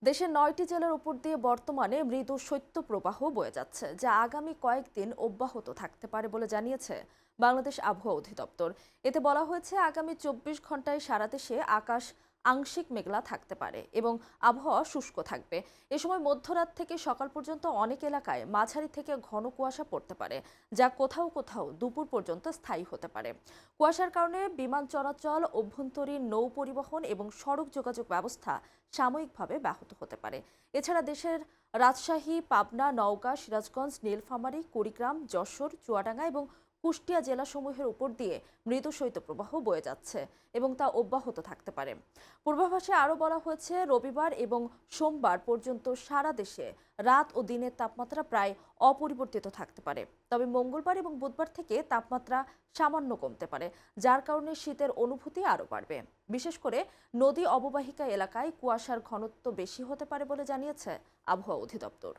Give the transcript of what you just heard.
দেশের ৯টি জেলার উপর দিয়ে বর্তমানে মৃদু শৈত্যপ্রবাহ বয়ে যাচ্ছে, যা আগামী কয়েকদিন অব্যাহত থাকতে পারে বলে জানিয়েছে বাংলাদেশ আবহাওয়া অধিদপ্তর। এতে বলা হয়েছে, আগামী ২৪ ঘন্টায় সারা দেশে আকাশ আংশিক মেঘলা থাকতে পারে এবং আবহাওয়া শুষ্ক থাকবে। এ সময় মধ্যরাত থেকে সকাল পর্যন্ত অনেক এলাকায় মাঝারি থেকে ঘন কুয়াশা পড়তে পারে, যা কোথাও কোথাও দুপুর পর্যন্ত স্থায়ী হতে পারে। কুয়াশার কারণে বিমান চলাচল, অভ্যন্তরীণ নৌ পরিবহন এবং সড়ক যোগাযোগ ব্যবস্থা সাময়িকভাবে ব্যাহত হতে পারে। এছাড়া দেশের রাজশাহী, পাবনা, নওগাঁ, সিরাজগঞ্জ, নীলফামারী, কুড়িগ্রাম, যশোর, চুয়াডাঙ্গা এবং কুষ্টিয়া জেলাসমূহের উপর দিয়ে মৃদু শৈত্যপ্রবাহ বয়ে যাচ্ছে এবং তা অব্যাহত থাকতে পারে। পূর্বাভাসে আরও বলা হয়েছে, রবিবার এবং সোমবার পর্যন্ত সারা দেশে রাত ও দিনের তাপমাত্রা প্রায় অপরিবর্তিত থাকতে পারে। তবে মঙ্গলবার এবং বুধবার থেকে তাপমাত্রা সামান্য কমতে পারে, যার কারণে শীতের অনুভূতি আরও বাড়বে। বিশেষ করে নদী অববাহিকা এলাকায় কুয়াশার ঘনত্ব বেশি হতে পারে বলে জানিয়েছে আবহাওয়া অধিদপ্তর।